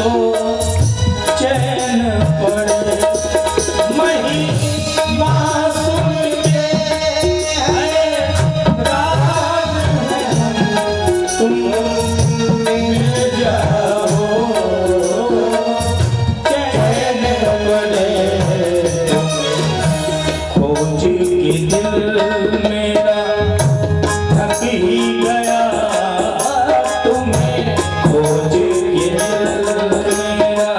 सो चैन पड़े महिमा सुन के राज तुम मिल जाओ चैन पड़े खोज के दिल मेरा थक ही गया तुम्हें खोज के दिल मेरा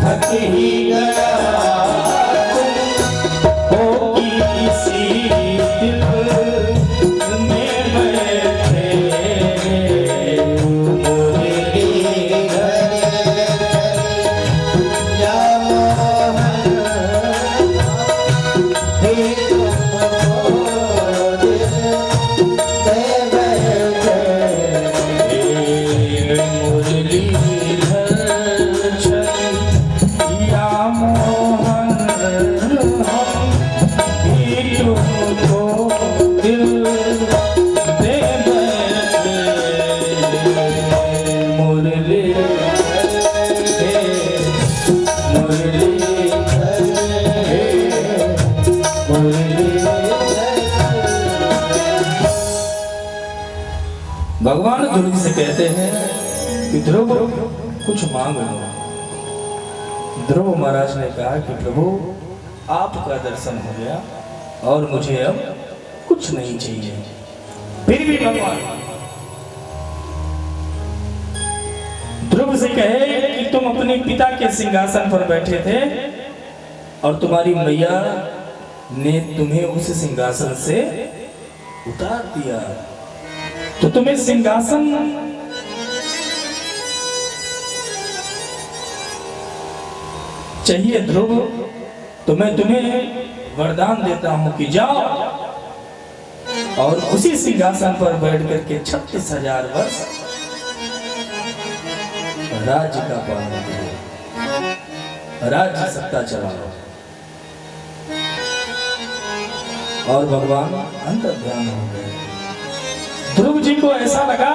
थक ही गया तुम हो किसी दिल में बैठे मुरली या मोहन हे भगवान ध्रुव से कहते हैं कि ध्रुव कुछ मांग लो। ध्रुव महाराज ने कहा कि प्रभु आपका दर्शन हो गया और मुझे अब कुछ नहीं चाहिए। फिर भी भगवान ध्रुव से कहे कि तुम अपने पिता के सिंहासन पर बैठे थे और तुम्हारी मैया ने तुम्हें उस सिंहासन से उतार दिया, तो तुम्हें सिंहासन चाहिए ध्रुव, तो मैं तुम्हें वरदान देता हूं कि जाओ और उसी सिंहासन पर बैठ करके 36,000 वर्ष राज्य का पालन करो, राज्य सत्ता चलाओ। और भगवान अंतर्ध्यान हो गए। ध्रुव जी को ऐसा लगा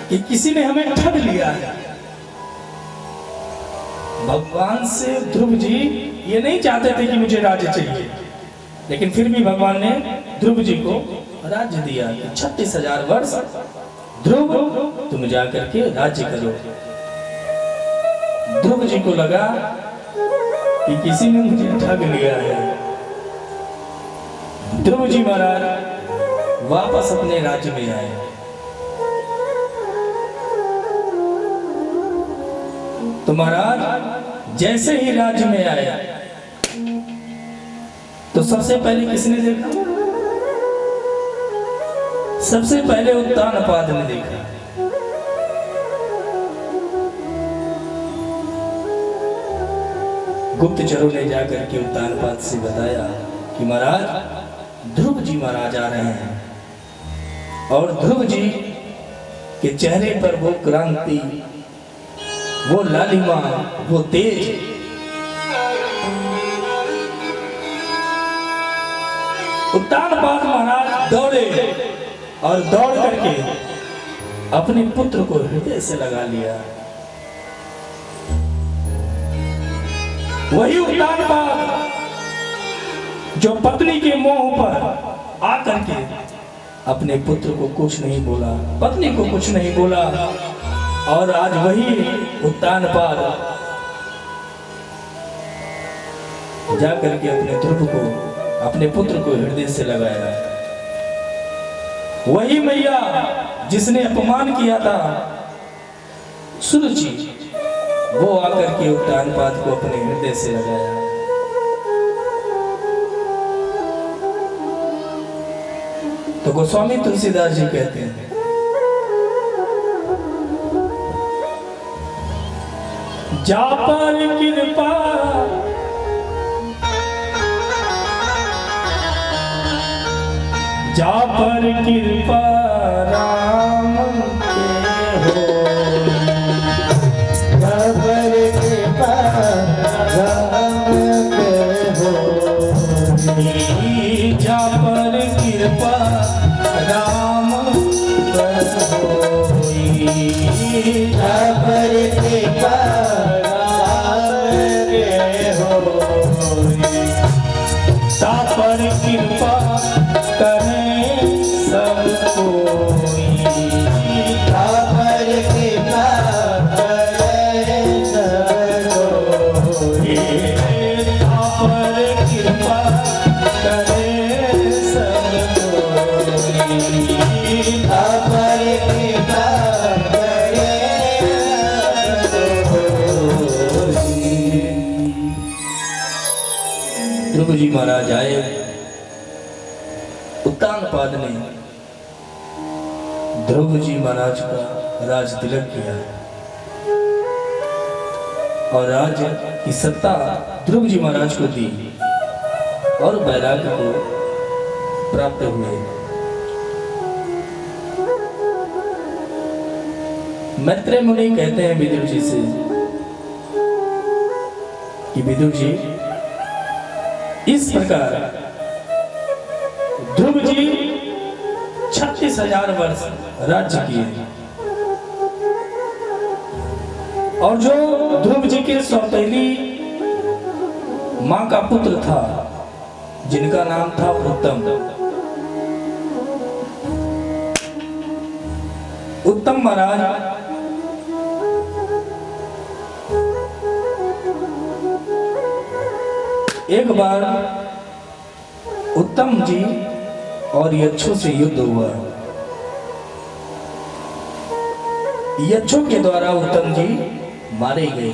कि किसी ने हमें ठग लिया है। भगवान से ध्रुव जी ये नहीं चाहते थे कि मुझे राज्य चाहिए, लेकिन फिर भी भगवान ने ध्रुव जी को राज्य दिया कि 36,000 वर्ष ध्रुव तुम जाकर के राज्य करो। ध्रुव जी को लगा कि किसी ने मुझे ठग लिया है। ध्रुव जी महाराज वापस अपने राज्य में आए। तो महाराज जैसे ही राज्य में आया तो सबसे पहले किसने देखा? सबसे पहले उत्तानपाद ने देखा। गुप्तचरों ने जाकर के उत्तानपाद से बताया कि महाराज ध्रुव जी महाराज आ रहे हैं और ध्रुव जी के चेहरे पर वो क्रांति, वो लालिमा, वो तेज। उत्तानपाद महाराज दौड़े और दौड़ करके अपने पुत्र को हृदय से लगा लिया। वही उत्तानपाद जो पत्नी के मोह पर आकर के अपने पुत्र को कुछ नहीं बोला, पत्नी को कुछ नहीं बोला, और आज वही उत्तानपाद जाकर के अपने ध्रुव को, अपने पुत्र को हृदय से लगाया। वही मैया जिसने अपमान किया था सुरुचि, वो आकर के उत्तानपाद को अपने हृदय से लगाया। तो गोस्वामी तुलसीदास जी कहते हैं, जा पर कृपा जा पर कृपा राम के हो, जा पर कृपा राम के हो, जा पर कृपा राम पर होई, जा पर ध्रुव जी महाराज आए। उत्तानपाद ने ध्रुव जी महाराज का राज तिलक किया और राज की सत्ता ध्रुव जी महाराज को दी और वैराग्य को प्राप्त हुए। मैत्रेय मुनि कहते हैं विदुर जी से कि विदुर जी, इस प्रकार ध्रुव जी 36,000 वर्ष राज्य किए और जो ध्रुव जी के सौतेली मां का पुत्र था जिनका नाम था उत्तम महाराज एक बार उत्तम जी और यक्षों से युद्ध हुआ। यक्षों के द्वारा उत्तम जी मारे गए।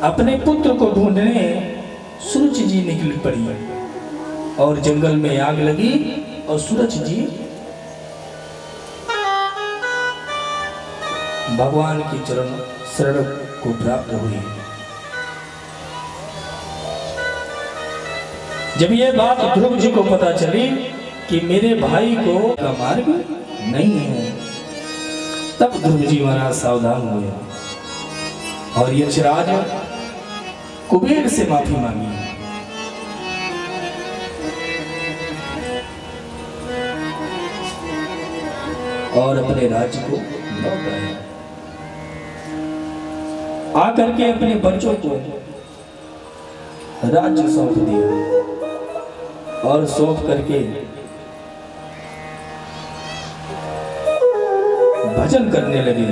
अपने पुत्र को ढूंढने सूरज जी निकल पड़ी और जंगल में आग लगी और सूरज जी भगवान की चरण शरण को प्राप्त हुई। जब ये बात ध्रुव जी को पता चली कि मेरे भाई को का मार्ग नहीं है, तब ध्रुव जी महाराज सावधान हुए और यक्षराज कुबेर से माफी मांगी। और अपने राज्य को लौट आए। आकर के अपने बच्चों को राज्य सौंप दिया और सौंप करके भजन करने लगे।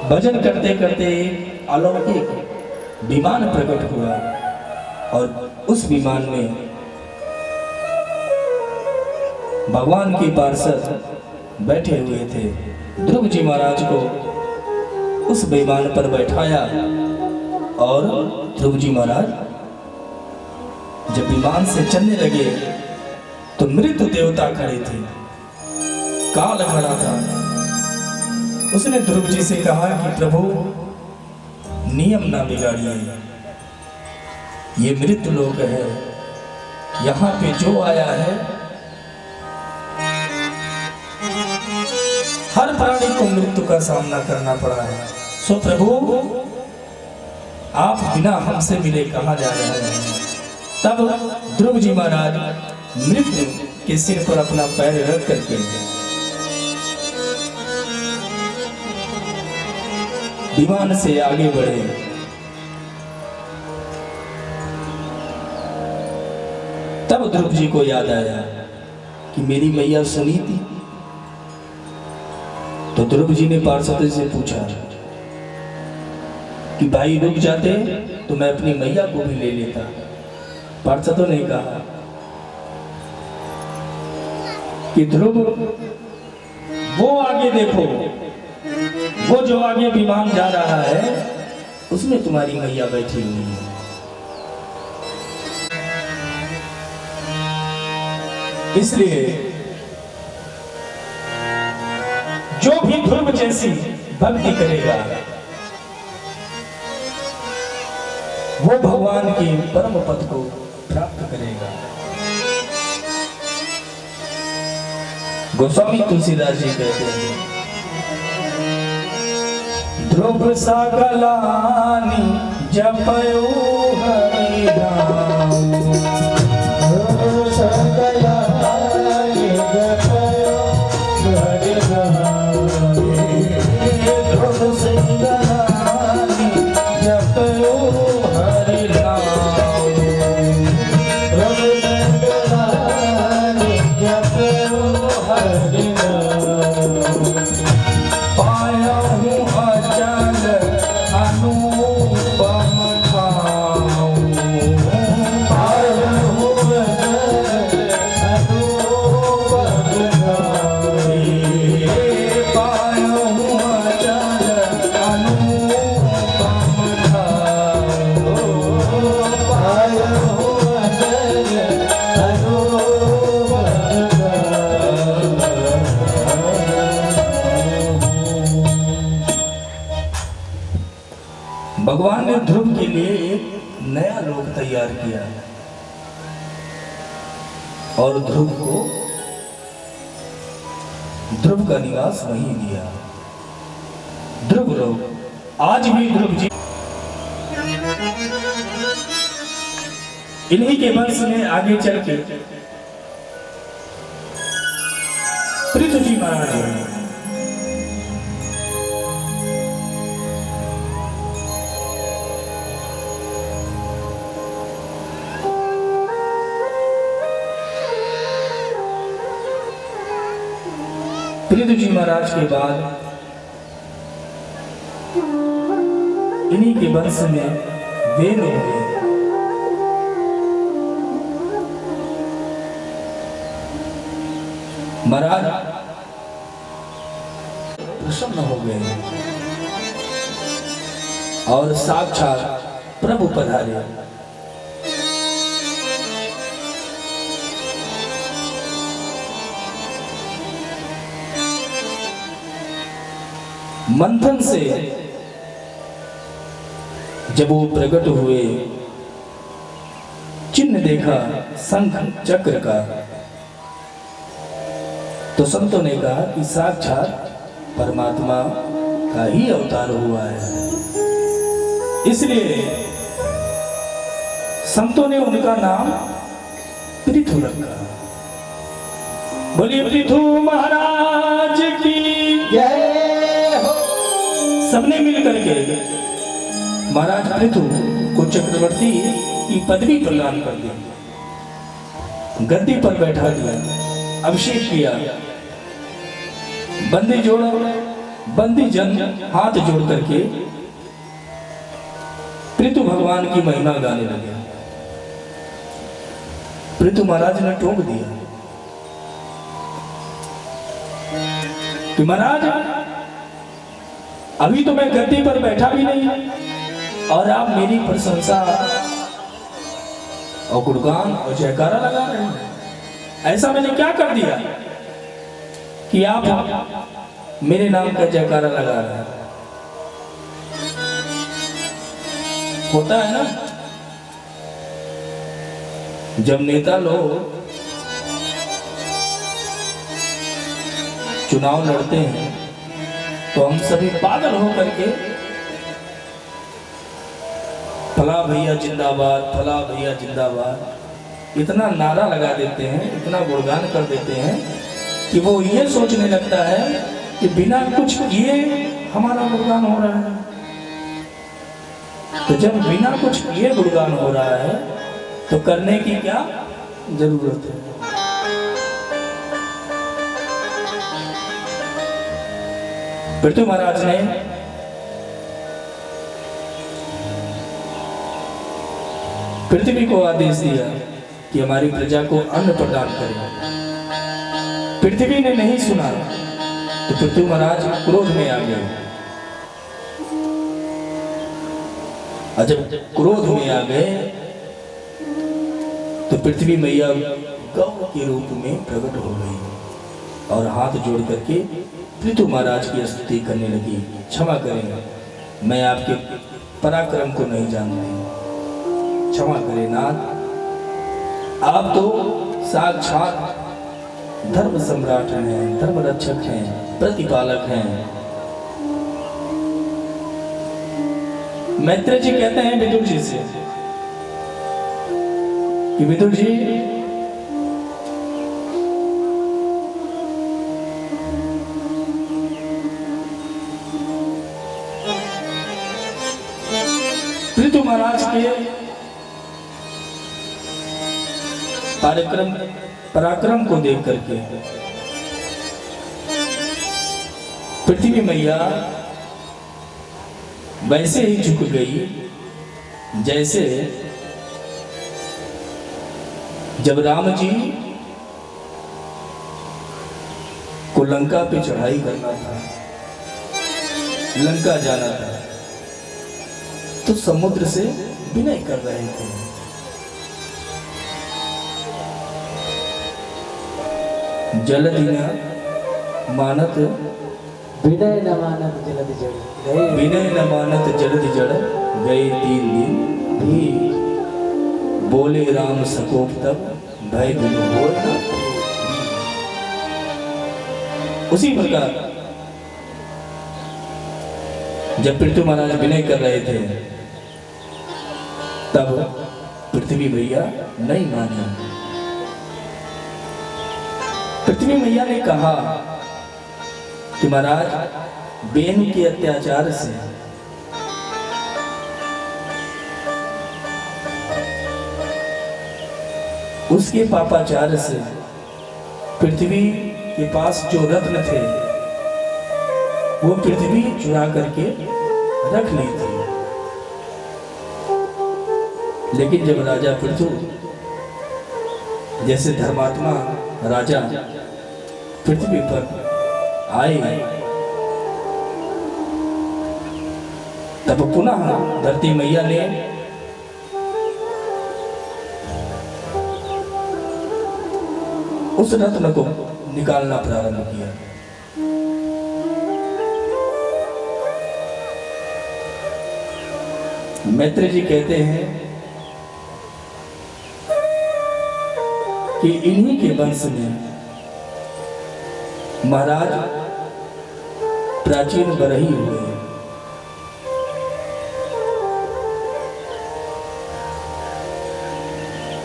भजन करते करते अलौकिक विमान प्रकट हुआ और उस विमान में भगवान के पार्षद बैठे हुए थे। ध्रुव जी महाराज को उस विमान पर बैठाया और ध्रुव जी महाराज जब विमान से चलने लगे तो मृत्यु देवता खड़े थे, काल खड़ा था। उसने ध्रुव जी से कहा कि प्रभु नियम ना बिगाड़िए, ये मृत्यु लोक है, यहाँ पे जो आया है हर प्राणी को मृत्यु का सामना करना पड़ा है। सो प्रभु आप बिना हमसे मिले कहाँ जा रहे हैं। तब ध्रुव जी महाराज मृत्यु के सिर पर अपना पैर रख करके विमान से आगे बढ़े। तब ध्रुव जी को याद आया कि मेरी मैया सुनी थी। तो ध्रुव जी ने पार्षद से पूछा कि भाई रुक जाते तो मैं अपनी मैया को भी ले लेता। पार्षदों ने कहा कि ध्रुव वो आगे देखो, वो जो आगे विमान जा रहा है उसमें तुम्हारी मैया बैठी हुई है। इसलिए जो भी ध्रुव जैसी भक्ति करेगा वो भगवान के परम पद को प्राप्त करेगा। गोस्वामी तुलसीदास जी कहते हैं, ध्रुव सकलानि जपयो हरि नाम, ध्रुव सकलानि जपयो हरि नाम, ध्रुव सकलानि जपयो हरि नाम, ध्रुव सकलानि जपयो हरि नाम, पाया हूँ अचल अनुपम ठाऊं, पाया हूँ अचल अनुपम ठाऊं, भगवान ने ध्रुव के लिए एक नया लोक तैयार किया और ध्रुव को ध्रुव का निवास वहीं दिया। ध्रुव लोक आज भी ध्रुव जी इन्हीं के वंश में आगे चल के पृथु जी महाराज हैं। पृथु जी महाराज के बाद इन्हीं के वंश में वेद हुए। महाराज प्रसन्न हो गए और साक्षात प्रभु पधारे। मंथन से जब वो प्रकट हुए, चिन्ह देखा शंख चक्र का, तो संतों ने कहा कि साक्षात परमात्मा का ही अवतार हुआ है। इसलिए संतों ने उनका नाम पृथु रखा। बोलिए पृथु महाराज की जय हो। सबने मिलकर के महाराज पृथु को चक्रवर्ती की पदवी प्रदान कर दी, गद्दी पर बैठा दिया, अभिषेक किया। बंदी जन हाथ जोड़ करके पृथु भगवान की महिमा गाने लगे। पृथु महाराज ने टोक दिया कि महाराज अभी तो मैं गद्दी पर बैठा भी नहीं और आप मेरी प्रशंसा और गुणगान और जयकारा लगा रहे हैं। ऐसा मैंने क्या कर दिया कि आप मेरे नाम का जयकारा लगा रहे हैं? होता है ना, जब नेता लोग चुनाव लड़ते हैं तो हम सभी पागल होकर के फला भैया जिंदाबाद, फला भैया जिंदाबाद इतना नारा लगा देते हैं, इतना गुणगान कर देते हैं कि वो ये सोचने लगता है कि बिना कुछ किए हमारा गुणगान हो रहा है। तो जब बिना कुछ किए गुणगान हो रहा है तो करने की क्या जरूरत है? पृथु महाराज ने पृथ्वी को आदेश दिया कि हमारी प्रजा को अन्न प्रदान करें। पृथ्वी ने नहीं सुना तो पृथु महाराज क्रोध में आ गए। और जब क्रोध में आ गए तो पृथ्वी मैया गौ के रूप में प्रकट हो गई और हाथ जोड़ करके पृथु महाराज की स्तुति करने लगी। क्षमा करें, मैं आपके पराक्रम को नहीं जानती, क्षमा करें नाथ, आप तो साक्षात धर्म सम्राट हैं, धर्म रक्षक हैं, प्रतिपालक हैं। मैत्रेय जी कहते हैं विदुर जी से कि विदुर जी पृथु महाराज के पराक्रम को देख करके पृथ्वी मैया वैसे ही झुक गई जैसे जब राम जी को लंका पे चढ़ाई करना था, लंका जाना था, तो समुद्र से विनय कर रहे थे। जलदिना मानत विनय न मानत जलद जड़ गए विनय न मानत जलद जड़ गए 3 दिन भी बोले राम सकोप तब भय दिन हो न। उसी प्रकार जब पृथ्वी महाराज विनय कर रहे थे तब पृथ्वी मैया नहीं मानी। पृथ्वी मैया ने कहा कि महाराज बेन के अत्याचार से उसके पापाचार से पृथ्वी के पास जो रत्न थे वो पृथ्वी चुरा करके रख ली थी। लेकिन जब राजा पृथु जैसे धर्मात्मा राजा पृथ्वी पर आए तब पुनः धरती मैया ने उस रत्न को निकालना प्रारंभ किया। मैत्री जी कहते हैं कि इन्हीं के वंश में महाराज प्राचीन बरही हुए।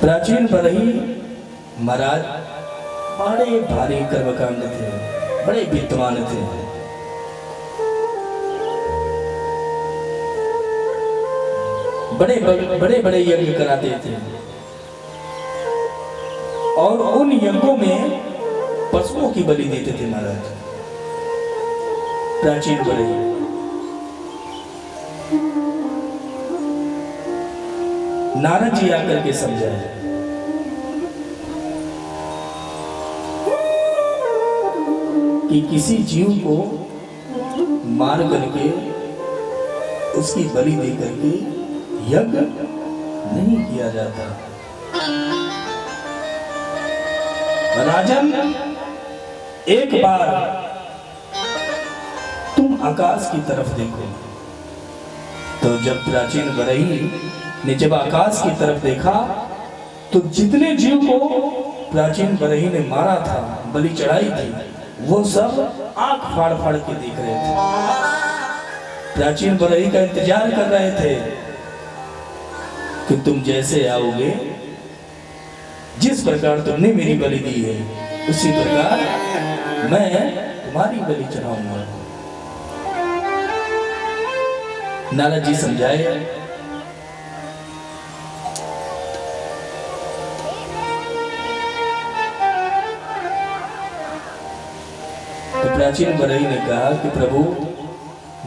प्राचीन बरही महाराज बड़े भारी कर्मकांड थे, बड़े विद्वान थे। बड़े बड़े यज्ञ कराते थे और उन यज्ञों में पशुओं की बलि देते थे महाराज। प्राचीन बरही नारद जी आकर के समझाए कि किसी जीव को मार करके उसकी बलि दे करके यज्ञ नहीं किया जाता। राजन एक बार तुम आकाश की तरफ देखो। तो जब प्राचीन बरही ने जब आकाश की तरफ देखा तो जितने जीव को प्राचीन बरही ने मारा था, बलि चढ़ाई थी, वो सब आंख फाड़ फाड़ के देख रहे थे। प्राचीन बरही का इंतजार कर रहे थे कि तुम जैसे आओगे, जिस प्रकार तुमने मेरी बलि दी है उसी प्रकार मैं तुम्हारी बलि चढ़ाऊंगा। नारद जी समझाए तो प्राचीन बरही ने कहा कि प्रभु,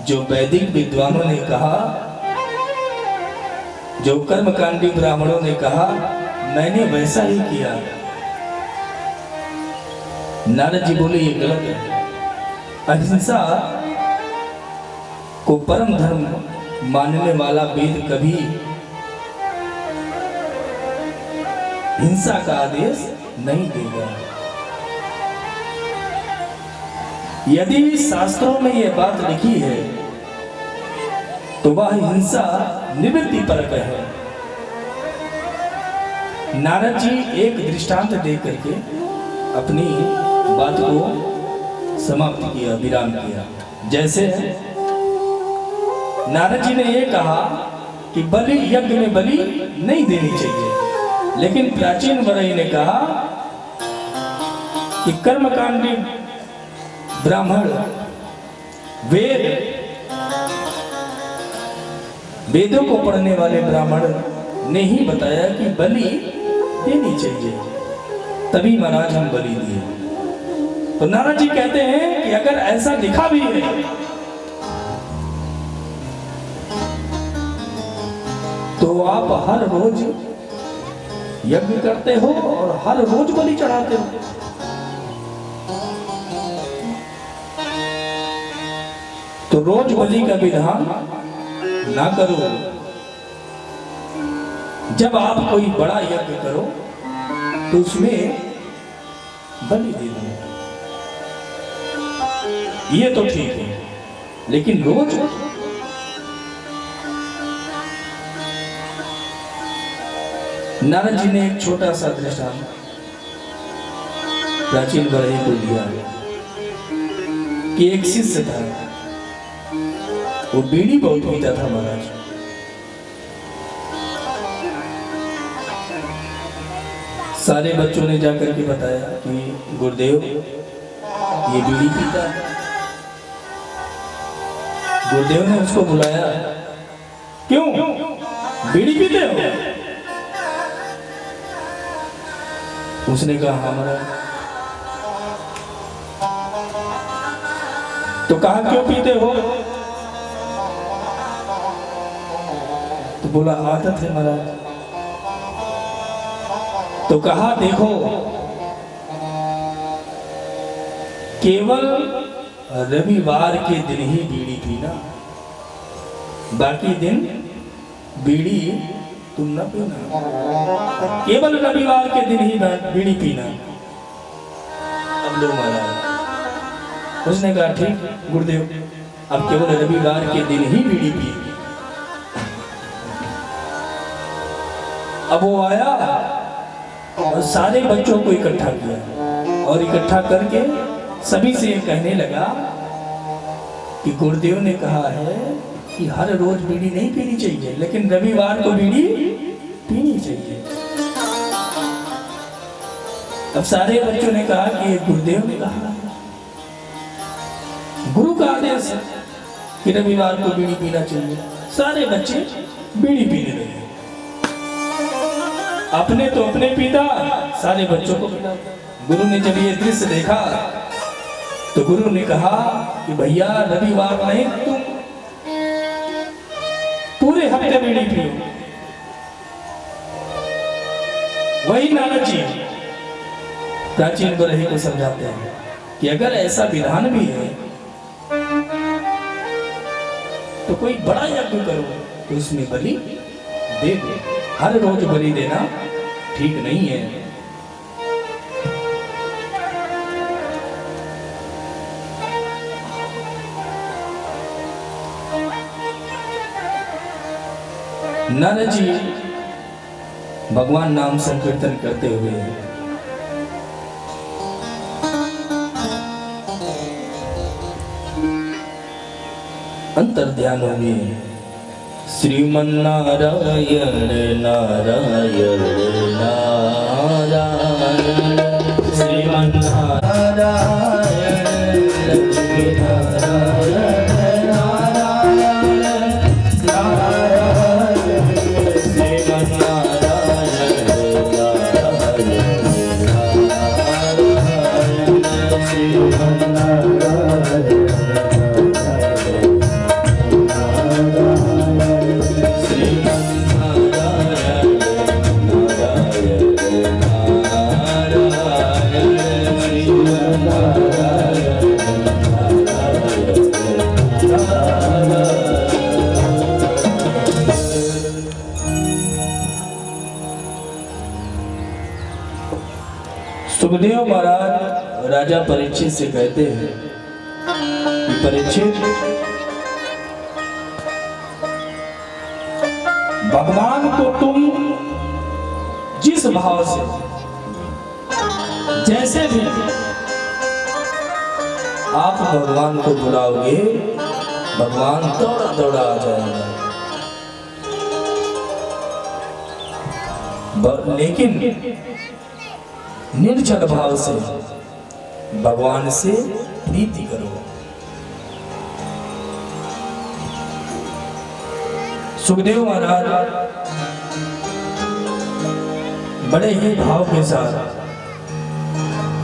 जो वैदिक विद्वानों ने कहा, जो कर्मकांडी ब्राह्मणों ने कहा, मैंने वैसा ही किया। नारद जी बोले ये गलत है। अहिंसा को परम धर्म मानने वाला वेद कभी हिंसा का आदेश नहीं देगा। यदि शास्त्रों में यह बात लिखी है तो वह हिंसा निवृत्ति परक है। नारद जी एक दृष्टांत दे करके अपनी बात को समाप्त किया, विराम किया। जैसे नारद जी ने यह कहा कि बलि यज्ञ में बलि नहीं देनी चाहिए, लेकिन प्राचीन बरही ने कहा कि कर्मकांडी ब्राह्मण वेदों को पढ़ने वाले ब्राह्मण ने ही बताया कि बलि देनी चाहिए, तभी महाराज हम बलि दिए। तो नारद जी कहते हैं कि अगर ऐसा लिखा भी है तो आप हर रोज यज्ञ करते हो और हर रोज बलि चढ़ाते हो। तो रोज बलि का विधान ना करो। जब आप कोई बड़ा यज्ञ करो तो उसमें बलि दे दो। ये तो ठीक है, लेकिन रोज नारद जी ने एक छोटा सा दृष्टांत प्राचीन बरही को दिया कि एक शिष्य था, वो बीड़ी बहुत पीता था महाराज। सारे बच्चों ने जाकर के बताया कि गुरुदेव ये बीड़ी पीता है। गुरुदेव ने उसको बुलाया, क्यों बीड़ी पीते हो? उसने कहा हाँ महाराज। तो कहा क्यों पीते हो? तो बोला आदत है महाराज। तो कहा देखो, केवल रविवार के दिन ही बीड़ी पीना, बाकी दिन बीड़ी तुम न पीना, केवल रविवार के दिन ही बीड़ी पीना। अब लो महाराज। उसने कहा ठीक गुरुदेव, अब केवल रविवार के दिन ही बीड़ी पी। अब वो आया और सारे बच्चों को इकट्ठा किया और इकट्ठा करके सभी से कहने लगा कि गुरुदेव ने कहा है कि हर रोज बीड़ी नहीं पीनी चाहिए, लेकिन रविवार को बीड़ी पीनी चाहिए। अब सारे बच्चों ने कहा कि गुरुदेव ने कहा, गुरु का आदेश है कि रविवार को बीड़ी पीना चाहिए। सारे बच्चे बीड़ी पीने लगे। अपने तो अपने पीता, सारे बच्चों को पिला। गुरु ने जब ये दृश्य देखा तो गुरु ने कहा कि भैया रविवार नहीं, तुम पूरे हफ्ते बीड़ी पियो। वही नारद जी प्राचीन बरही को समझाते हैं कि अगर ऐसा विधान भी है तो कोई बड़ा यज्ञ करो तो उसमें बलि दे दो। हर रोज बलि देना ठीक नहीं है। नारद जी भगवान नाम संकीर्तन करते हुए अंतर ध्यान होंगे। श्रीमन्नारायण नारायण नारायण श्रीमन्नारायण लक्ष्मी नारायण नारायण नारायण श्रीमन्नारायण नारायण श्रीमन्नारायण सुखदेव महाराज राजा परीक्षित से कहते हैं कि परीक्षित, भगवान को तुम जिस भाव से जैसे भी आप भगवान को बुलाओगे, भगवान दौड़ा दौड़ा आ जाएगा। लेकिन निर्जल भाव से भगवान से प्रीति करो। सुखदेव महाराज बड़े ही भाव के साथ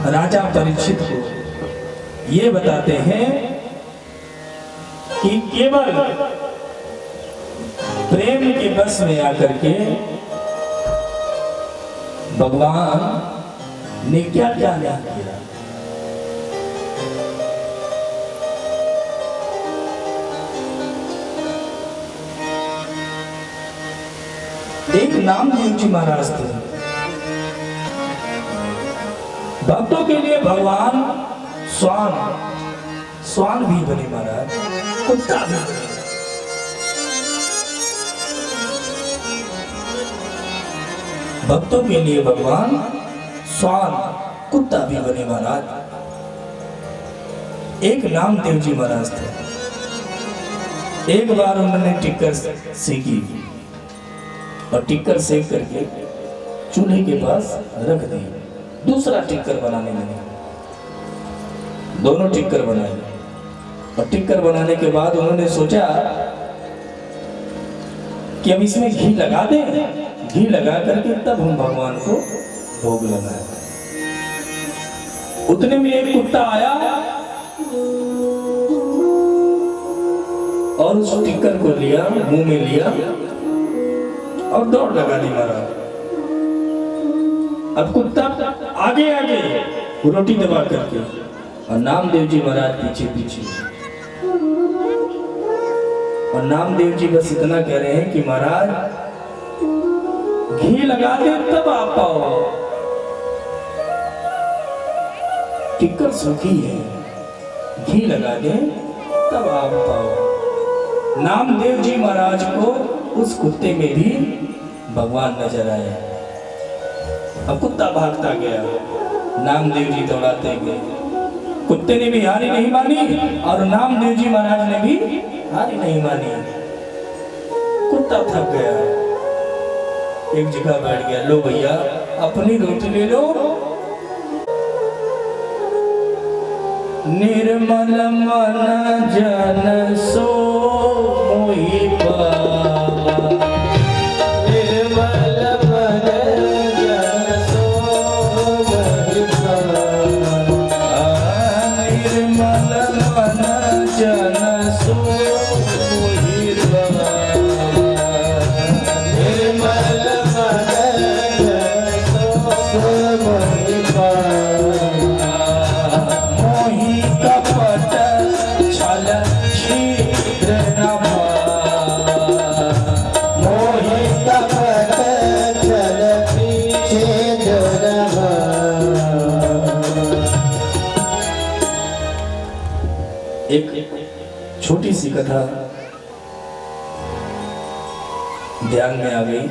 राजा परीक्षित को ये बताते हैं कि केवल प्रेम के बस में आकर के भगवान ने क्या क्या ज्ञान किया। एक नामदेव जी महाराज थे। भक्तों के लिए भगवान स्वान भी बने महाराज, कुत्ता भी बने। भक्तों के लिए भगवान स्वान कुत्ता भी बने महाराज। एक नामदेव जी महाराज थे। एक बार उन्होंने टिक्कर सेकी और टिक्कर सेक करके चूल्हे के पास रख दी। दूसरा टिक्कर बनाने लगे, दोनों टिक्कर बनाए और टिक्कर बनाने के बाद उन्होंने सोचा कि अब इसमें घी लगा दें। घी लगा करके तब हम भगवान को भोग लगाए। उतने में एक कुत्ता आया और उस टिक्कर को लिया, मुंह में लिया और दौड़ लगा दी महाराज। अब कुत्ता आगे आगे रोटी दबा करके और नामदेव जी महाराज पीछे पीछे। और नामदेव जी बस इतना कह रहे हैं कि महाराज घी लगा दे तब आप पाओ। टिक्कर सूखी है, घी लगा दे तब आप पाओ। नामदेव जी महाराज को उस कुत्ते में भी भगवान नजर आए। अब कुत्ता भागता गया, नामदेव जी दौड़ाते गए। कुत्ते ने भी हारी नहीं मानी और नामदेव जी महाराज ने भी हारी नहीं मानी। कुत्ता थक गया, एक जगह बैठ गया। लो भैया अपनी रोटी ले लो। निर्मल मन जन सो मोहि पावा, निर्मल मन जन सो मोहि पावा, निर्मल मन जन सो मोहि पावा, निर्मल मन जन सो मोहि पावा। एक छोटी सी कथा ध्यान में आ गई।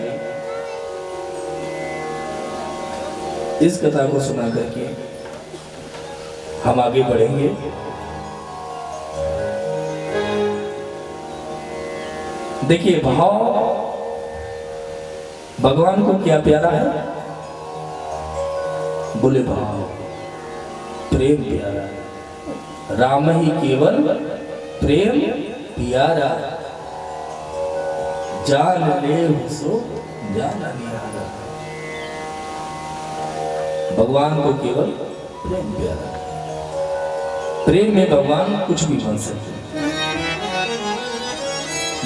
इस कथा को सुना करके हम आगे बढ़ेंगे। देखिए भाव भगवान को क्या प्यारा है? बोले भाव प्रेम प्यारा है। राम ही केवल प्रेम प्यारा, जान ले सो जाना निहारा। भगवान को केवल प्रेम प्यारा। प्रेम में भगवान कुछ भी बन सकते।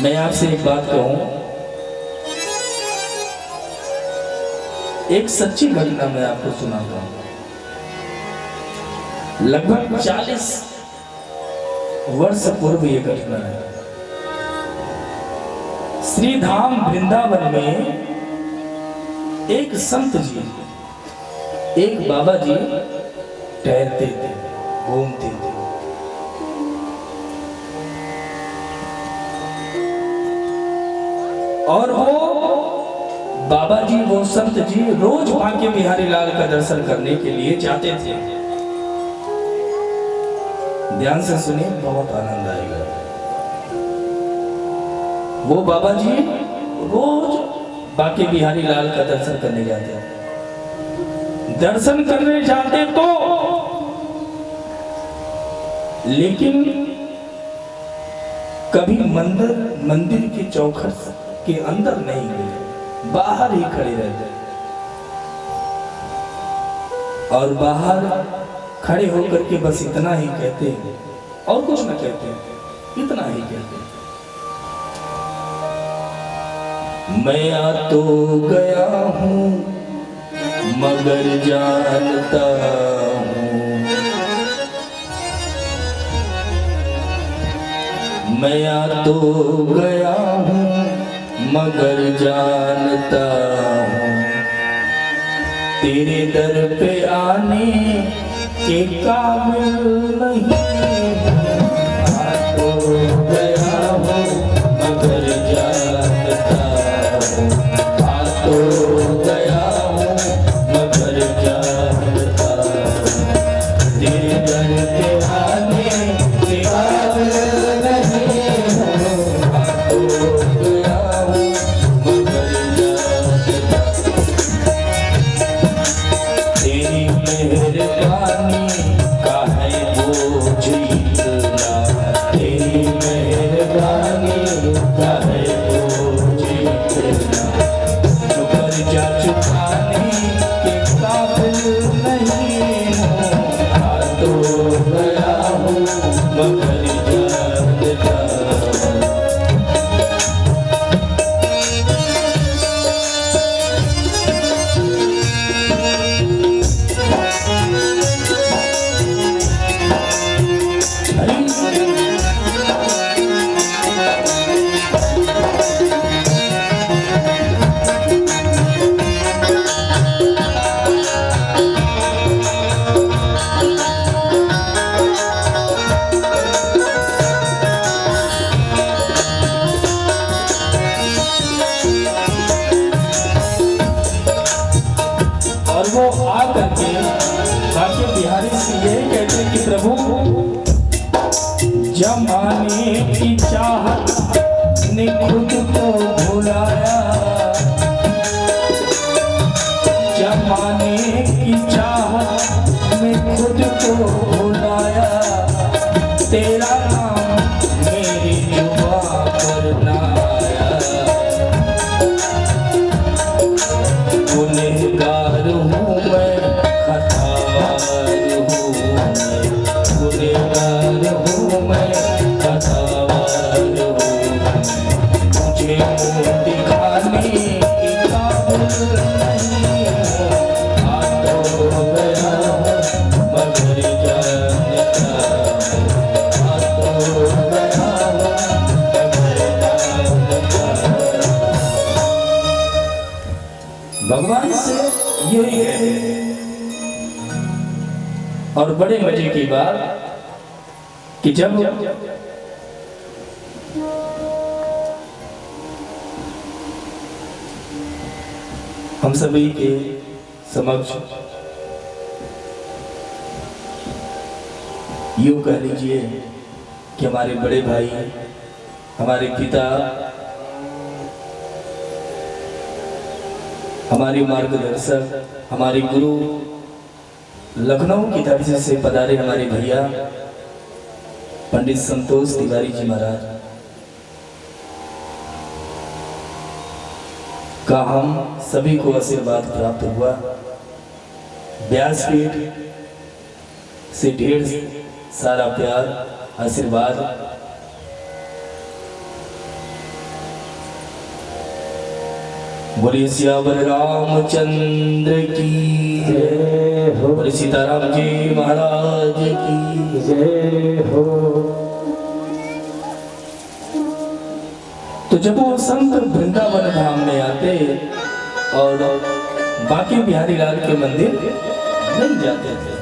मैं आपसे एक बात कहूं, एक सच्ची घटना मैं आपको सुनाता हूं। लगभग 40 वर्ष पूर्व ये घटना है। श्री धाम वृंदावन में एक संत जी, एक बाबा जी टहलते थे, घूमते थे। और वो बाबा जी, वो संत जी रोज बांके बिहारी लाल का दर्शन करने के लिए जाते थे। ध्यान से सुनिए, बहुत आनंद आएगा। वो बाबा जी रोज बांके बिहारी लाल का दर्शन करने जाते थे। दर्शन करने जाते तो, लेकिन कभी मंदिर के चौखट के अंदर नहीं गए, बाहर ही खड़े रहते। और बाहर खड़े होकर के बस इतना ही कहते, और कुछ न कहते, इतना ही कहते, मैं आ तो गया हूं मगर जानता हूं, मैं आ तो गया हूं मगर जानता हूं, तेरे दर पे आने के काबिल नहीं। जमाने की चाहत ने खुद को भुलाया, जमाने की चाहत में खुद को भुलाया, तेरा नाम मेरी जुबां पर ना आया। गुनहगार हूँ मैं, खतावार हूँ मैं, गुनहगार हूँ मैं, खतावार हूँ मैं। मुझे मुँह दिखाने की काबिल नहीं हूँ, आ तो गया हूँ मगर जानता हूँ, आ तो गया हूँ मगर जानता हूँ। भगवान से यही है। और बड़े मजे की बात कि जब हम सभी के समक्ष यूं कह लीजिए कि हमारे बड़े भाई, हमारे पिता, हमारे मार्गदर्शक, हमारे गुरु, लखनऊ की धरती से पधारे हमारे भैया पंडित संतोष तिवारी जी महाराज का हम सभी को आशीर्वाद प्राप्त हुआ। व्यासपीठ से ढेर सारा प्यार, आशीर्वाद। बोलिए सियावर रामचंद्र की जय हो, बोलिए सीताराम जी महाराज की जय हो। तो जब वो संत वृंदावन धाम में आते और बाकी बिहारी लाल के मंदिर नहीं जाते थे,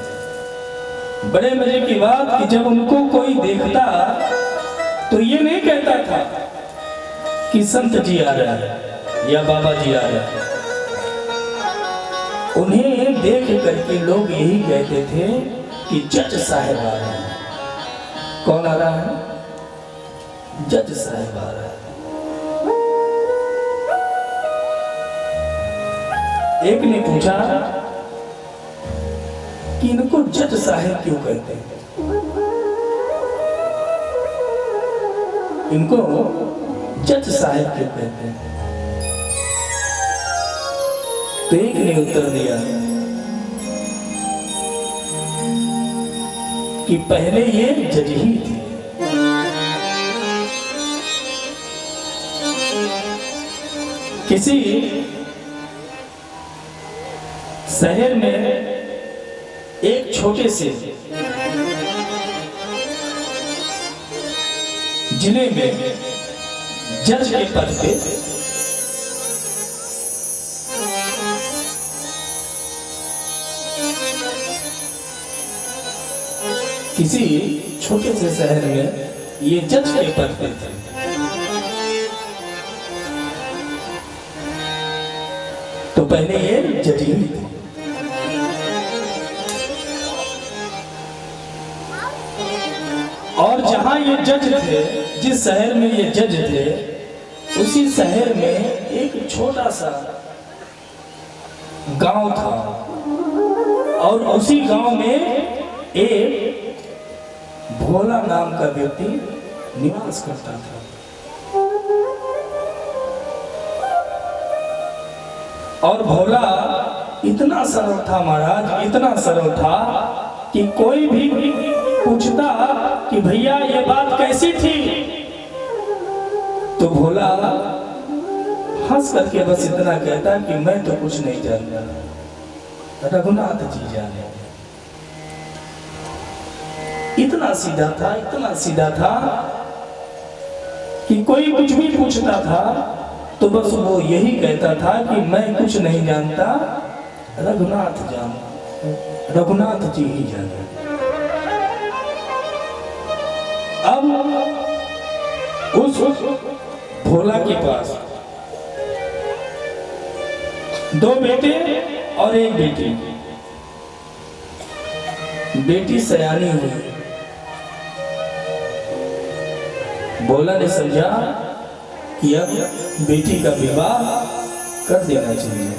बड़े मजे की बात कि जब उनको कोई देखता तो ये नहीं कहता था कि संत जी आ रहा है या बाबा जी आ रहे हैं। उन्हें देख करके लोग यही कहते थे कि जज साहब आ रहे हैं। कौन आ रहा है? जज साहब आ रहा है। एक ने पूछा कि इनको जज साहब क्यों कहते हैं, इनको जज साहब क्यों कहते हैं? तो एक ने उत्तर दिया कि पहले ये जज ही थे। किसी शहर में एक छोटे से जिले में जज के पद पे किसी छोटे से शहर में ये जज के पद पे थे। तो पहले ये जज ही थे। और जहां ये जज थे, जिस शहर में ये जज थे, उसी शहर में एक छोटा सा गांव था और उसी गांव में एक भोला नाम का व्यक्ति निवास करता था। और भोला इतना सरल था महाराज, इतना सरल था कि कोई भी पूछता कि भैया ये बात कैसी थी, तो भोला हंस करके बस इतना कहता कि मैं तो कुछ नहीं जानता, रघुनाथ जी जाने। इतना सीधा था, इतना सीधा था कि कोई कुछ भी पूछता था तो बस वो यही कहता था कि मैं कुछ नहीं जानता, रघुनाथ जानता, रघुनाथ जी ही जाने। अब उस भोला के पास दो बेटे और एक बेटी। बेटी सयानी हुई भोला ने समझा कि अब बेटी का विवाह कर देना चाहिए।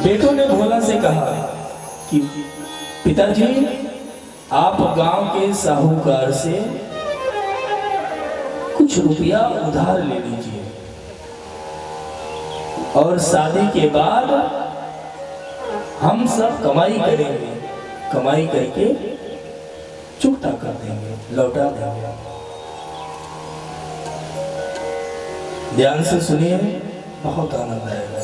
बेटों ने भोला से कहा कि पिताजी, आप गांव के साहूकार से कुछ रुपया उधार ले लीजिए और शादी के बाद हम सब कमाई करेंगे, कमाई करके चुकता कर देंगे, लौटा देंगे। ध्यान से सुनिए, बहुत आनंद आएगा।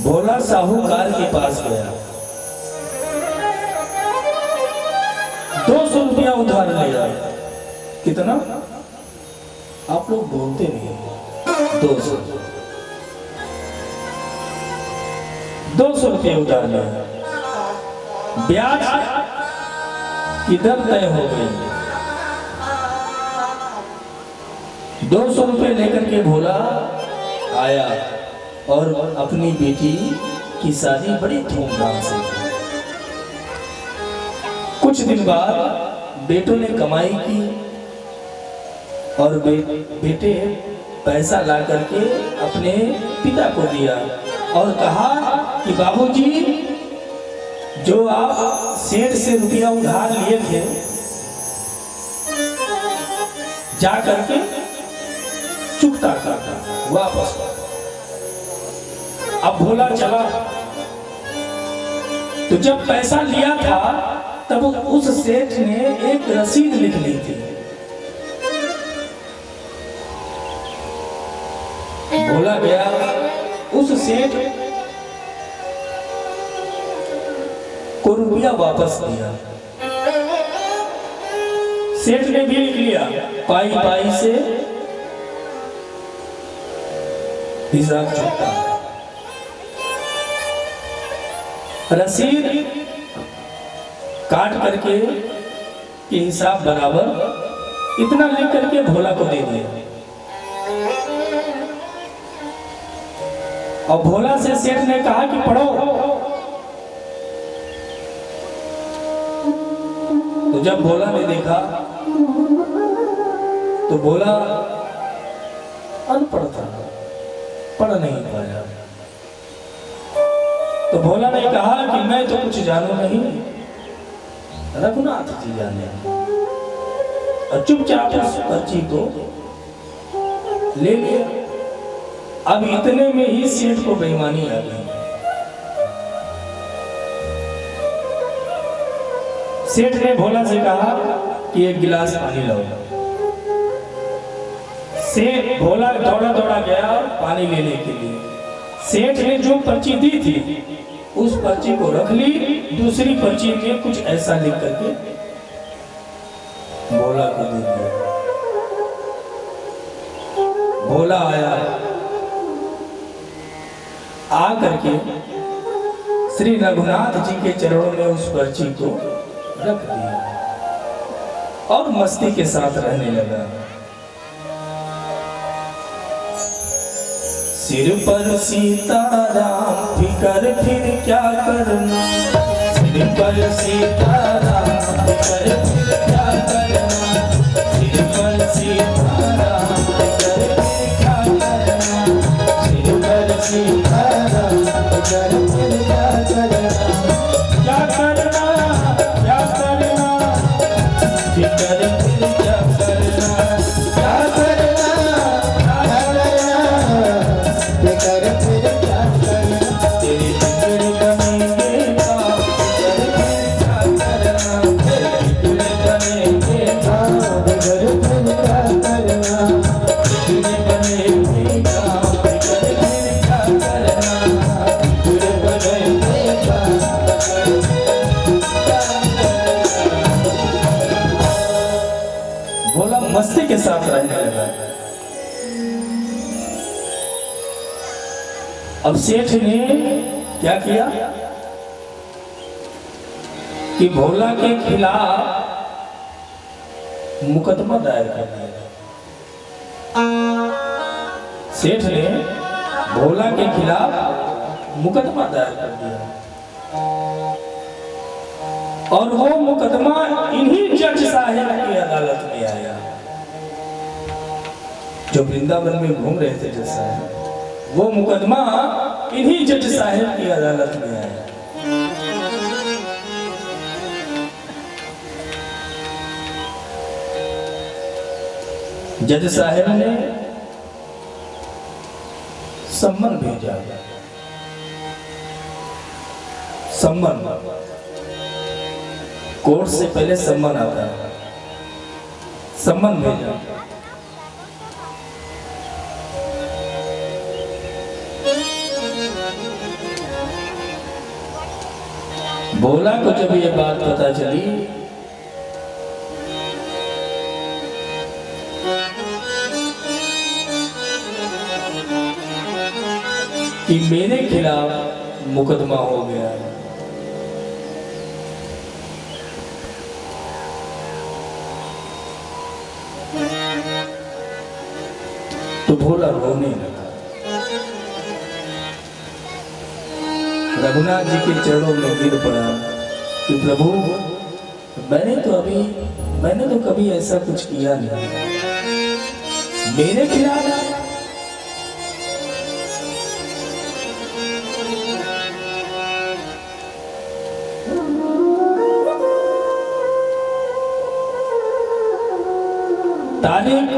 भोला साहूकार के पास गया, 200 रुपया उधार लिया। कितना? आप लोग बोलते नहीं। 200 रुपये उधार लिया। ब्याज की दर तय हो गई। 200 रुपये लेकर के भोला आया और अपनी बेटी की शादी बड़ी धूमधाम से की। कुछ दिन बाद बेटों ने कमाई की और बेटे पैसा ला करके अपने पिता को दिया और कहा कि बाबूजी, जो आप सेठ से रुपया उधार लिए थे, जा करके चुकता करता वापस। अब भोला चला तो जब पैसा लिया था तब उस सेठ ने एक रसीद लिख ली थी। भोला गया, उस सेठ को रुपया वापस दिया। सेठ ने भी लिख लिया, पाई पाई से हिसाब चुकता। रसीद काट करके कि हिसाब बराबर इतना लिख करके भोला को दे दिया। और भोला से सेठ ने कहा कि पढ़ो। तो जब भोला ने देखा तो भोला अनपढ़ था, पढ़ नहीं पाया। तो भोला ने कहा कि मैं तो कुछ जानू नहीं, रघुनाथ जी जाने। और चुपचाप उस पर्ची को ले लिया। अब इतने में ही सेठ को बेईमानी आ गई। सेठ ने भोला से कहा कि एक गिलास पानी लाओ। सेठ भोला दौड़ा दौड़ा गया पानी लेने के लिए। सेठ ने जो पर्ची दी थी उस पर्ची को रख ली, दूसरी पर्ची में कुछ ऐसा लिख करके भोला को दे दिया। भोला आया, आ करके श्री रघुनाथ जी के चरणों में उस पर्ची को रख दिया और मस्ती के साथ रहने लगा। सिर पर सीताराम, फिकर फिर क्या करना। सिर पर सीताराम, फिकर फिर क्या करना। सिर पर सीताराम, फिकर फिर क्या करना। सिर पर सीताराम, फिकर फिर क्या करना। क्या करना, क्या करना, फिकर फिर क्या करना। क्या करना, क्या करना, फिकर फिर क्या करना। तेरी फिक्र बनेंगे काम, फिकर फिर क्या करना। तेरी फिक्र बनेंगे काम, फिकर फिर क्या करना। फिक्र बनेंगे काम, फिकर फिर क्या करना। फिक्र बनेंगे काम, फिकर क्या करना। भोला मस्ती के साथ रहने लगा। अब सेठ ने क्या किया कि भोला के खिलाफ मुकदमा दायर कर दिया। सेठ ने भोला के खिलाफ मुकदमा दायर कर दिया। और वो मुकदमा इन्हीं जज साहिब की अदालत में आया जो वृंदावन में घूम रहे थे जज साहिब। वो मुकदमा इन्हीं जज साहिब की अदालत में आया। जज साहिब ने सम्मन भेजा। सम्मन कोर्ट से पहले सम्मन आता है। सम्मन भेजा। भोला को जब ये बात पता चली कि मेरे खिलाफ मुकदमा हो गया है, तो भोला रोने लगा। रघुनाथ जी के चरणों में गिर पड़ा कि प्रभु मैंने तो कभी ऐसा कुछ किया नहीं, मेरे खिलाफ तारीख,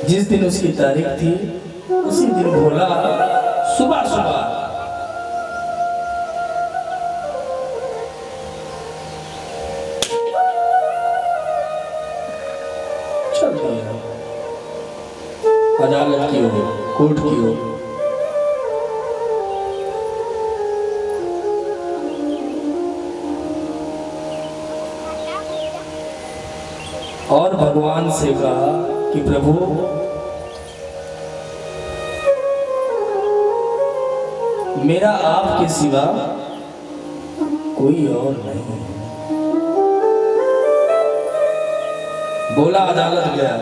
जिस दिन उसकी तारीख थी उसी दिन भोला सुबह सुबह चल दिया अदालत की ओर, कोर्ट की ओर। और भगवान से कहा कि प्रभु मेरा आपके सिवा कोई और नहीं है। बोला अदालत गया।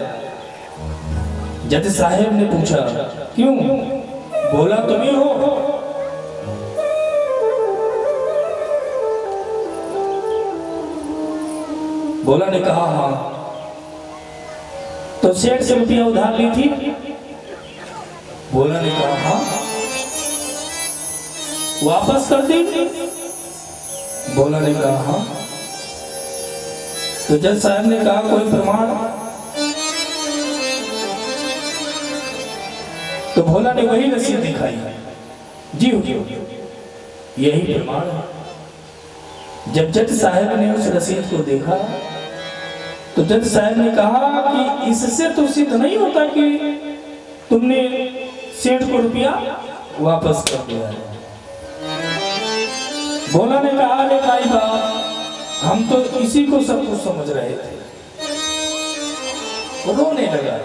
जज साहब ने पूछा क्यों? बोला तुम ही हो। बोला ने कहा हाँ। तो सेठ से रुपया उधार ली थी? बोला ने कहा हाँ। वापस कर दी? बोला ने कहा हाँ। तो जज साहब ने कहा कोई प्रमाण? तो भोला ने वही रसीद दिखाई। जी यही प्रमाण है। जब जज साहब ने उस रसीद को देखा तो जज साहब ने कहा कि इससे तो सिद्ध नहीं होता कि तुमने सेठ को रुपया वापस कर दिया है। भोला ने कहा अरे भाई बाप, हम तो इसी को सब कुछ समझ रहे थे। वो रोने लगा।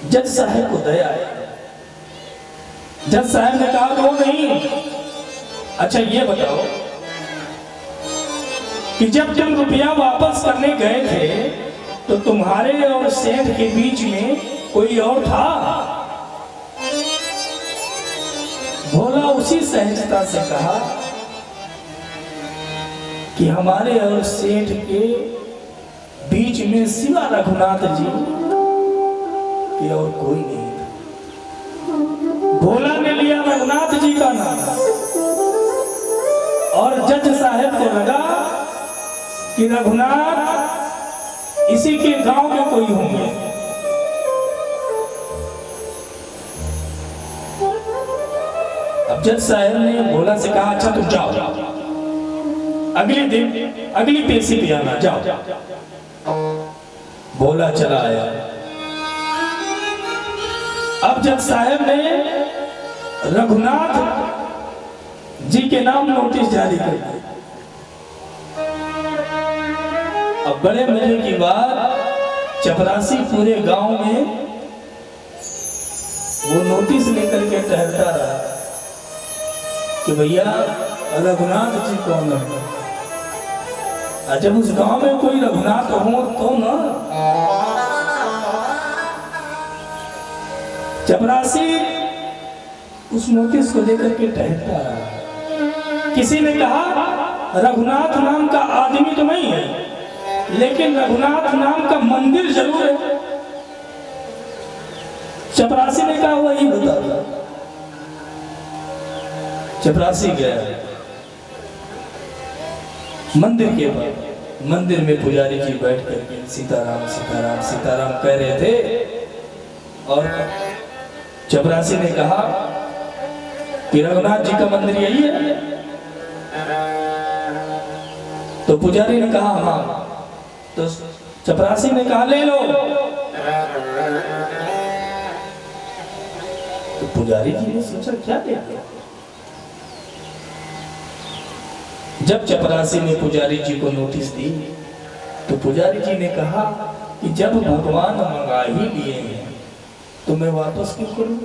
जज साहब को दया आया। जज साहब ने कहा रो नहीं। अच्छा ये बताओ कि जब तुम रुपया वापस करने गए थे तो तुम्हारे और सेठ के बीच में कोई और था? भोला उसी सहजता से कहा कि हमारे और सेठ के बीच में सिवा रघुनाथ जी के और कोई नहीं था। भोला ने लिया रघुनाथ जी का नाम और जज साहब को लगा कि रघुनाथ इसी के गांव के कोई होंगे। अब जज साहब ने भोला से कहा अच्छा तुम जाओ, अगले दिन अगली पेशी पे आना, जाओ। भोला चला आया। अब जज साहब ने रघुनाथ जी के नाम नोटिस जारी कर दिया। अब बड़े मजे की बात, चपरासी पूरे गांव में वो नोटिस लेकर के टहलता रहा कि भैया रघुनाथ जी कौन है। जब उस गांव में कोई रघुनाथ हो तो ना। चपरासी उस नोटिस को लेकर के टहलता रहा। किसी ने कहा रघुनाथ नाम का आदमी तो नहीं है, लेकिन रघुनाथ नाम का मंदिर जरूर है। चपरासी ने कहा वही बता। चपरासी गया मंदिर के पास। मंदिर में पुजारी जी बैठ करके सीताराम सीताराम सीताराम कह रहे थे, और चपरासी ने कहा कि रघुनाथ जी का मंदिर यही है? तो पुजारी ने कहा हाँ। तो चपरासी ने कहा ले लो। तो पुजारी जी ने सोचा क्या देगा। जब चपरासी ने पुजारी जी को नोटिस दी तो पुजारी जी ने कहा कि जब भगवान मंगा ही लिए हैं तो मैं वापस क्यों करूं।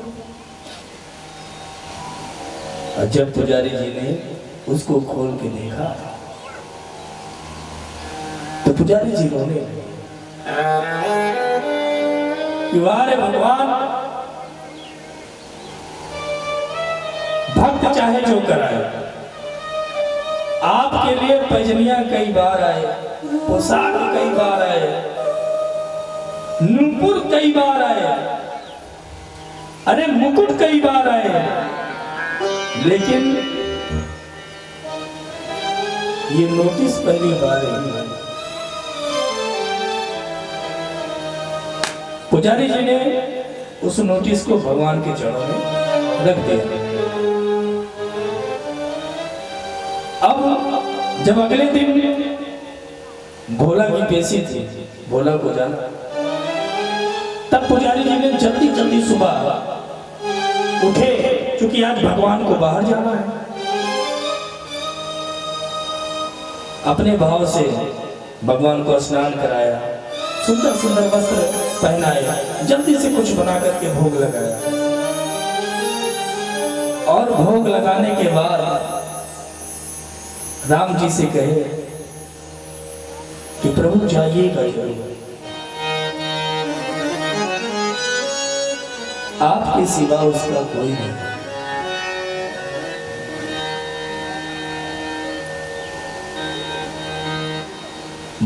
और जब पुजारी जी ने उसको खोल के देखा तो पुजारी जी रोने लगे कि वारे भगवान, भक्त चाहे जो कराए, आपके लिए पैजनिया कई बार आए, पोशाक कई बार आए, नूपुर कई बार आए, अरे मुकुट कई बार आए, लेकिन ये नोटिस पहली बार ही। पुजारी जी ने उस नोटिस को भगवान के चरणों में रख दिया। अब जब अगले दिन भोला की पेशी थी, भोला को जाना, तब पुजारी जी ने जल्दी जल्दी सुबह उठे, क्योंकि आज भगवान को बाहर जाना है। अपने भाव से भगवान को स्नान कराया, सुंदर सुंदर वस्त्र पहनाया, जल्दी से कुछ बना करके भोग लगाया, और भोग लगाने के बाद राम जी से कहे कि प्रभु जाइएगा जरूर, आपके सिवा उसका कोई नहीं।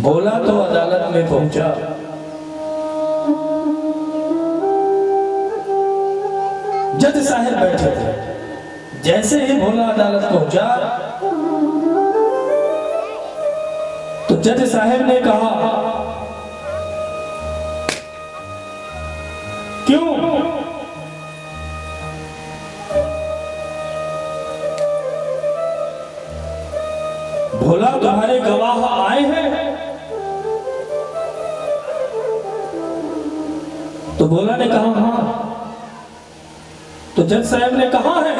भोला तो अदालत में पहुंचा। जज साहब बैठे थे। जैसे ही भोला अदालत पहुंचा तो जज साहब ने कहा क्यों? भोला तुम्हारे गवाह आए हैं? तो भोला ने कहा हाँ। तो जज साहब ने कहा है?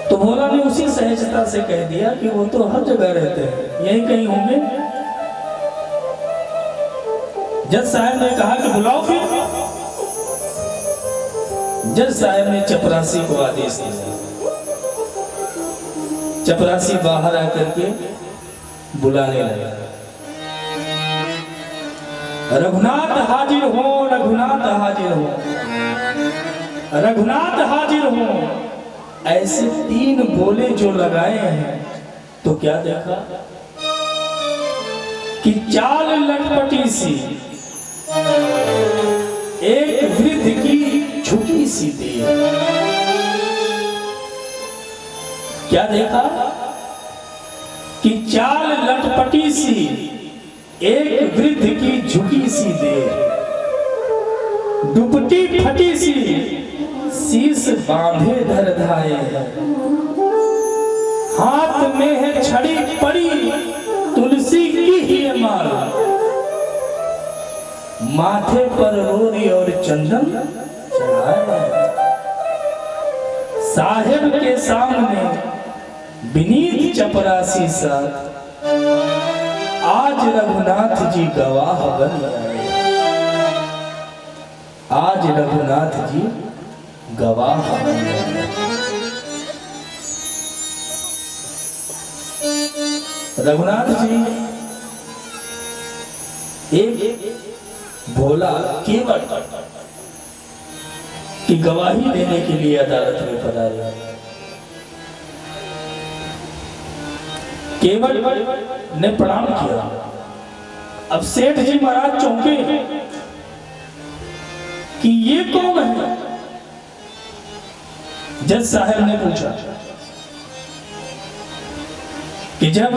तो भोला ने उसी सहजता से कह दिया कि वो तो हर जगह रहते हैं, यहीं कहीं होंगे। जज साहब ने कहा कि बुलाओ फिर। जज साहब ने चपरासी को आदेश दिया। चपरासी बाहर आकर के बुलाने लगा, रघुनाथ हाजिर हो, रघुनाथ हाजिर हो, रघुनाथ हाजिर हो। ऐसे 3 बोले जो लगाए हैं तो क्या देखा कि चाल लटपटी सी, एक वृद्ध की झुकी सी देह। क्या देखा कि चाल लटपटी सी, एक वृद्ध की झुकी सी देह, दुपट्टी फटी सी, शीश बांधे धर धाये, हाथ में है छड़ी पड़ी तुलसी की ही माल, माथे पर रोरी और चंदन चढ़ाए। साहेब के सामने विनीत चपरासी साथ, आज रघुनाथ जी गवाह बन गए, आज रघुनाथ जी गवाह बन गए। रघुनाथ जी एक भोला केवल की गवाही देने के लिए अदालत में पधारे। केवट ने प्रणाम किया। अब सेठ जी महाराज चौंके कि ये कौन है। जज साहब ने पूछा कि जब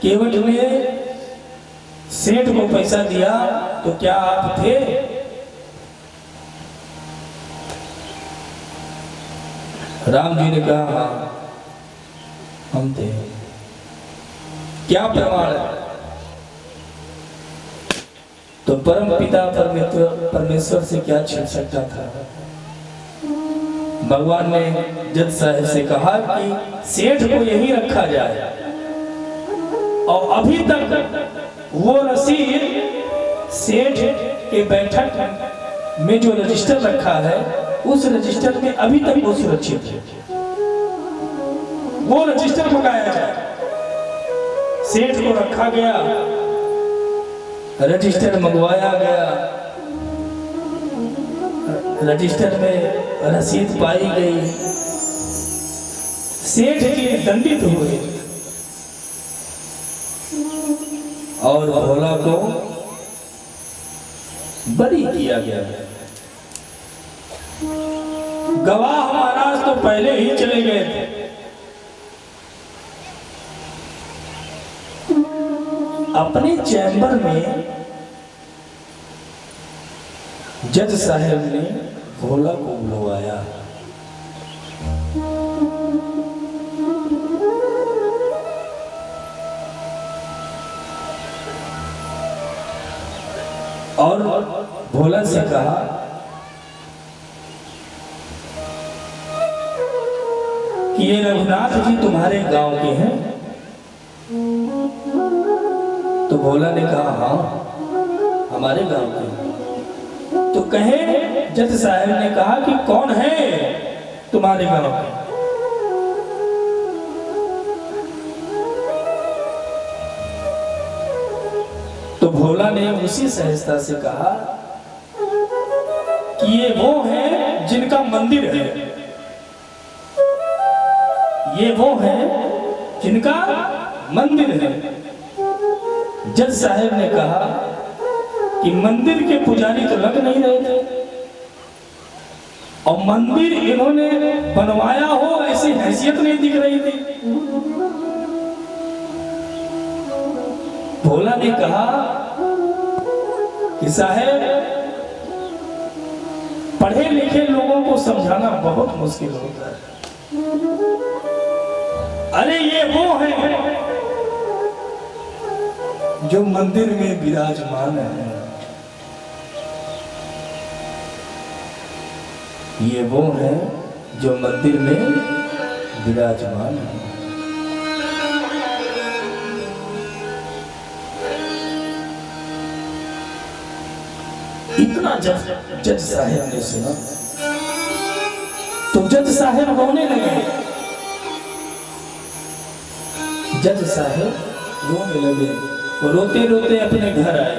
केवट ने सेठ को पैसा दिया तो क्या आप थे? राम जी ने कहा हाँ हम थे। क्या प्रमाण है? तो परम पिता परमेश्वर से क्या छीन सकता था। भगवान ने जज साहब से कहा कि सेठ को यहीं रखा जाए और अभी तक वो रसीद सेठ के बैठक में जो रजिस्टर रखा है उस रजिस्टर में अभी तक वो सुरक्षित है। वो रजिस्टर मंगाया जाए। सेठ को रखा गया, रजिस्टर मंगवाया गया, रजिस्टर में रसीद पाई गई। सेठ जी दंडित हुए और भोला को बरी किया गया। गवाह महाराज तो पहले ही चले गए थे। अपने चैम्बर में जज साहब ने भोला को बुलवाया। और भोला से कहा कि ये रघुनाथ जी तुम्हारे गांव के हैं? तो भोला ने कहा हाँ हमारे गांव के हैं। तो कहे जज साहब ने कहा कि कौन है तुम्हारे गांव के? तो भोला ने उसी सहजता से कहा कि ये वो हैं जिनका मंदिर है, ये वो हैं जिनका मंदिर है। जज साहब ने कहा कि मंदिर के पुजारी तो लग नहीं रहे थे और मंदिर इन्होंने बनवाया हो ऐसी हैसियत नहीं दिख रही थी। भोला ने कहा कि साहब पढ़े लिखे लोगों को समझाना बहुत मुश्किल होता है। अरे ये वो है जो मंदिर में विराजमान है, ये वो है जो मंदिर में विराजमान है। इतना जज साहब ने सुना तो जज साहब रोने लगे। जज साहब रोने लगे, वो रोते रोते अपने घर आए।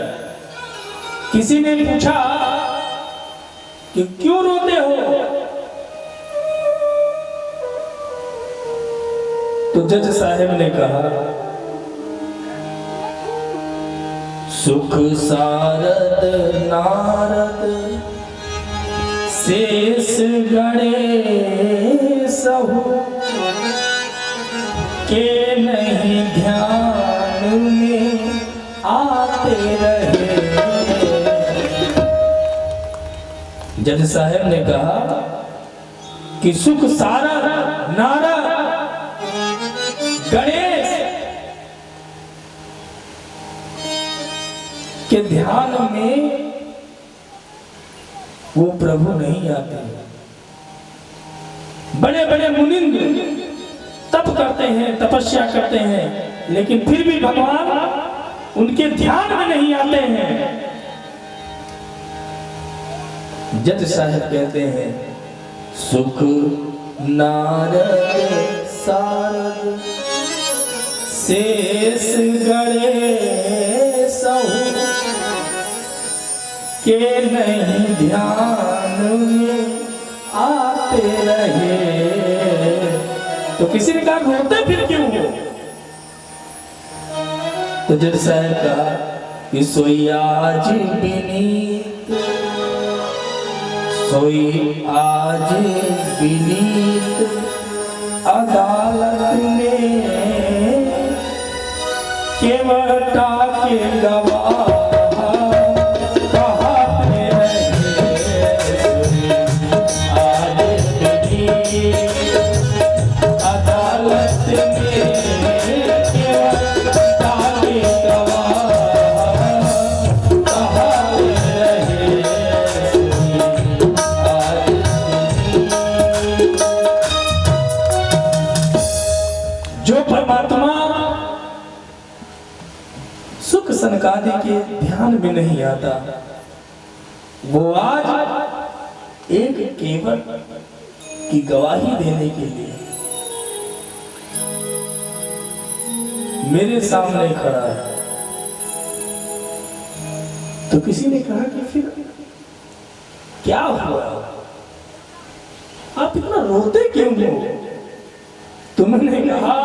किसी ने पूछा कि क्यों रोते हो? तो जज साहब ने कहा सुख सारद नारद शेष गणेश के नहीं ध्यान में आते रहे। जज साहब ने कहा कि सुख सारद नारद गणेश के ध्यान में वो प्रभु नहीं आते। बड़े बड़े मुनिंद तप करते हैं, तपस्या करते हैं, लेकिन फिर भी भगवान उनके ध्यान में नहीं आते हैं। जज साहब कहते हैं सुख नारद सारद शेष गणेश के नहीं ध्यान में आते रहे। तो किसी ने कहा रोते फिर क्यों हो? तो जज साहब कहा कि सोई आज विनीत, सोई आज विनीत अदालत में केवटा के गवाह कहते रहे। आज विनीत अदालत में केवटा के गवाह कहते रहे। जो परमात्मा सुख सनकादि के ध्यान में नहीं आता, वो आज एक केवल की गवाही देने के लिए मेरे सामने खड़ा है। तो किसी ने कहा कि फिर क्या हुआ, आप इतना रोते क्यों हो? तुमने कहा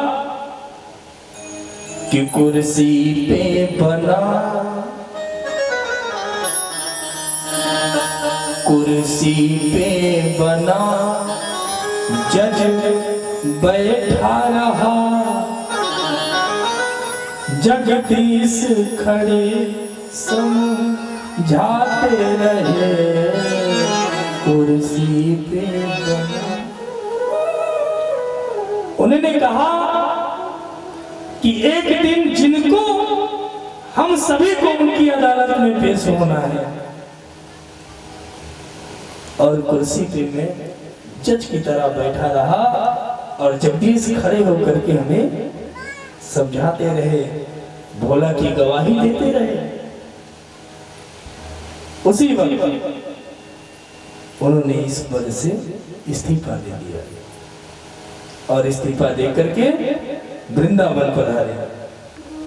कि कुर्सी पे बना, कुर्सी पे बना जज बैठा रहा, जगदीश खड़े समझाते रहे। कुर्सी पे बना, उन्होंने कहा कि एक दिन जिनको हम सभी को उनकी अदालत में पेश होना है, और कुर्सी पे मैं जज की तरह बैठा रहा और जगदीश खड़े होकर के हमें समझाते रहे, भोला की गवाही देते रहे। उसी वक्त उन्होंने इस पद से इस्तीफा दे दिया और इस्तीफा दे करके वृंदावन पधारे।